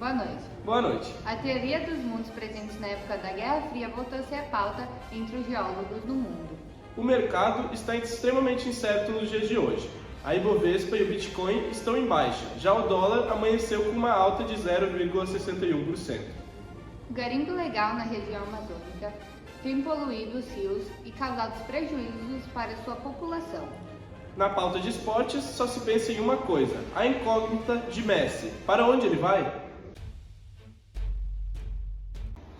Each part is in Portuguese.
Boa noite. Boa noite. A teoria dos mundos presentes na época da Guerra Fria voltou a ser a pauta entre os geólogos no mundo. O mercado está extremamente incerto nos dias de hoje. A Ibovespa e o Bitcoin estão em baixa, já o dólar amanheceu com uma alta de 0,61%. O garimpo ilegal na região amazônica tem poluído os rios e causado prejuízos para sua população. Na pauta de esportes, só se pensa em uma coisa, a incógnita de Messi. Para onde ele vai?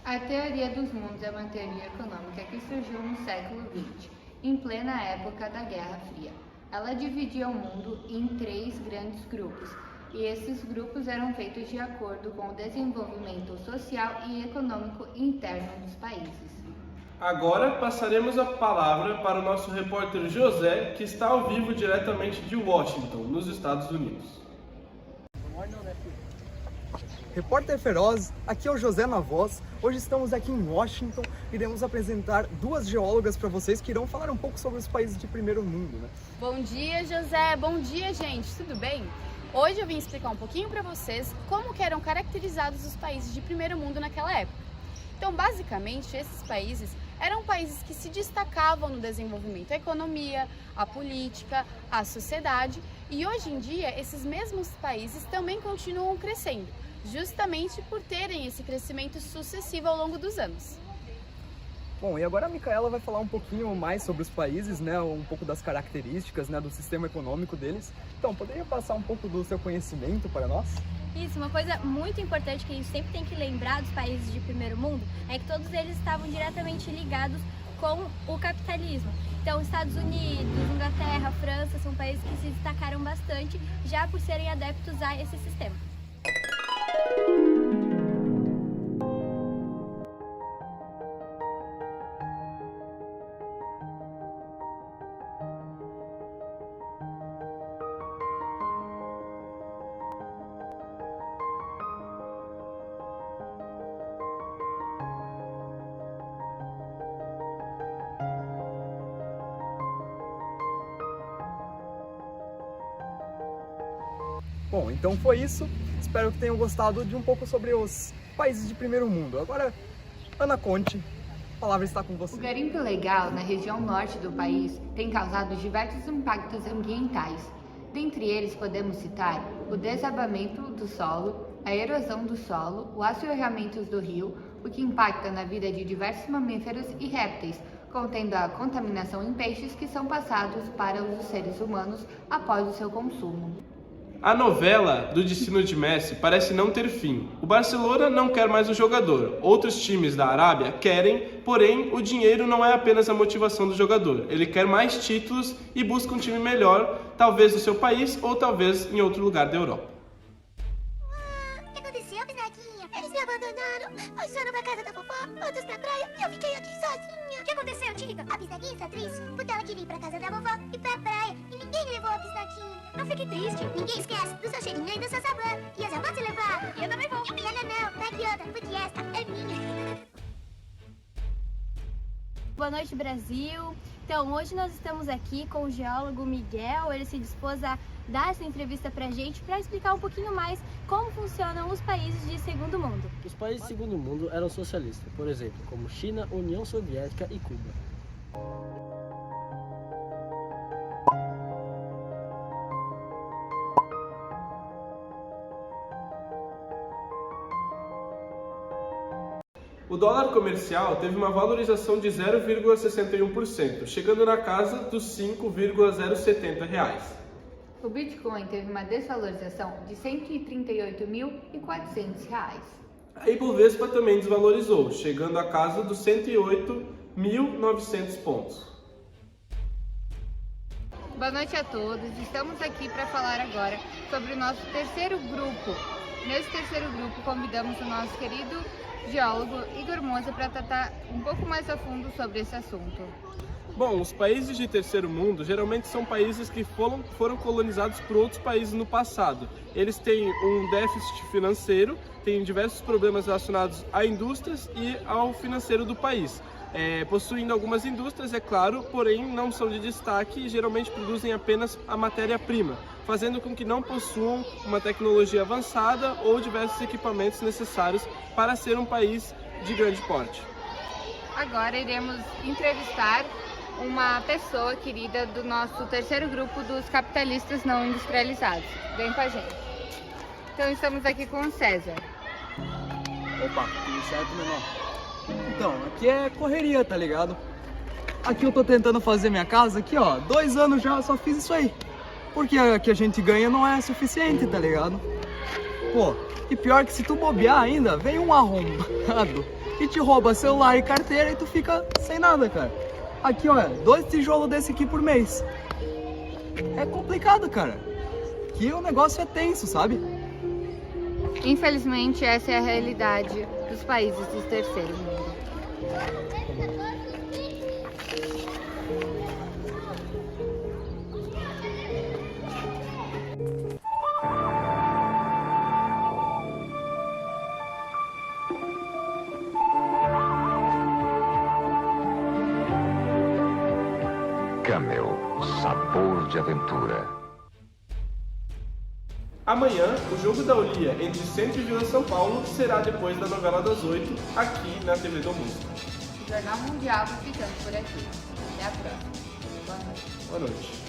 A teoria dos mundos é uma teoria econômica que surgiu no século XX, em plena época da Guerra Fria. Ela dividia o mundo em 3 grandes grupos, e esses grupos eram feitos de acordo com o desenvolvimento social e econômico interno dos países. Agora passaremos a palavra para o nosso repórter José, que está ao vivo diretamente de Washington, nos Estados Unidos. Repórter Feroz, aqui é o José na voz. Hoje estamos aqui em Washington e iremos apresentar 2 geólogas para vocês que irão falar um pouco sobre os países de primeiro mundo, né? Bom dia, José. Bom dia, gente. Tudo bem? Hoje eu vim explicar um pouquinho para vocês como que eram caracterizados os países de primeiro mundo naquela época. Então, basicamente, esses países eram países que se destacavam no desenvolvimento da economia, a política, a sociedade, e hoje em dia esses mesmos países também continuam crescendo, justamente por terem esse crescimento sucessivo ao longo dos anos. Bom, e agora a Micaela vai falar um pouquinho mais sobre os países, né, um pouco das características, né, do sistema econômico deles. Então, poderia passar um pouco do seu conhecimento para nós? Isso, uma coisa muito importante que a gente sempre tem que lembrar dos países de primeiro mundo é que todos eles estavam diretamente ligados com o capitalismo. Então, Estados Unidos, Inglaterra, França são países que se destacaram bastante já por serem adeptos a esse sistema. Bom, então foi isso. Espero que tenham gostado de um pouco sobre os países de primeiro mundo. Agora, Ana Conte, a palavra está com você. O garimpo ilegal na região norte do país tem causado diversos impactos ambientais. Dentre eles podemos citar o desabamento do solo, a erosão do solo, o assoreamento do rio, o que impacta na vida de diversos mamíferos e répteis, contendo a contaminação em peixes que são passados para os seres humanos após o seu consumo. A novela do destino de Messi parece não ter fim. O Barcelona não quer mais o jogador. Outros times da Arábia querem, porém o dinheiro não é apenas a motivação do jogador. Ele quer mais títulos e busca um time melhor, talvez no seu país ou talvez em outro lugar da Europa. O que aconteceu, bisnaguinha? Eles me abandonaram. Uns foram pra casa da vovó, outros pra praia e eu fiquei aqui sozinha. O que aconteceu, diga? A bisnaguinha está triste porque ela queria ir pra casa da vovó e pra praia e ninguém levou a bisnaguinha. Não fique triste, ninguém esquece do seu cheirinho e do seu sabor. E eu já vou te levar. E eu também vou. Não, pegue outra, porque esta é minha. Boa noite, Brasil. Então, hoje nós estamos aqui com o geólogo Miguel. Ele se dispôs a dar essa entrevista pra gente para explicar um pouquinho mais como funcionam os países de segundo mundo. Os países de segundo mundo eram socialistas, por exemplo, como China, União Soviética e Cuba. O dólar comercial teve uma valorização de 0,61%, chegando na casa dos 5,070 reais. O Bitcoin teve uma desvalorização de R$ 138.400. A Ibovespa também desvalorizou, chegando à casa dos 108.900 pontos. Boa noite a todos. Estamos aqui para falar agora sobre o nosso terceiro grupo. Nesse terceiro grupo, convidamos o nosso querido geólogo Igor Moza para tratar um pouco mais a fundo sobre esse assunto. Bom, os países de terceiro mundo geralmente são países que foram colonizados por outros países no passado. Eles têm um déficit financeiro, têm diversos problemas relacionados a indústrias e ao financeiro do país. Possuindo algumas indústrias, é claro, porém não são de destaque e geralmente produzem apenas a matéria-prima, fazendo com que não possuam uma tecnologia avançada ou diversos equipamentos necessários para ser um país de grande porte. Agora iremos entrevistar uma pessoa querida do nosso terceiro grupo dos capitalistas não industrializados. Vem com a gente. Então estamos aqui com o César. Opa, tudo certo, menor? Então, aqui é correria, tá ligado? Aqui eu tô tentando fazer minha casa, aqui ó, 2 anos já só fiz isso aí. Porque o que a gente ganha não é suficiente, tá ligado? Pô, e pior que se tu bobear ainda, vem um arrombado e te rouba celular e carteira e tu fica sem nada, cara. Aqui ó, 2 tijolos desse aqui por mês. É complicado, cara. Aqui o negócio é tenso, sabe? Infelizmente, essa é a realidade dos países do terceiro mundo. Camel, sabor de aventura. Amanhã, o jogo da Olia entre Centro e Vila São Paulo será depois da novela das 8, aqui na TV do Música. O Jornal Mundial vai ficando por aqui. Até a próxima. Boa noite. Boa noite.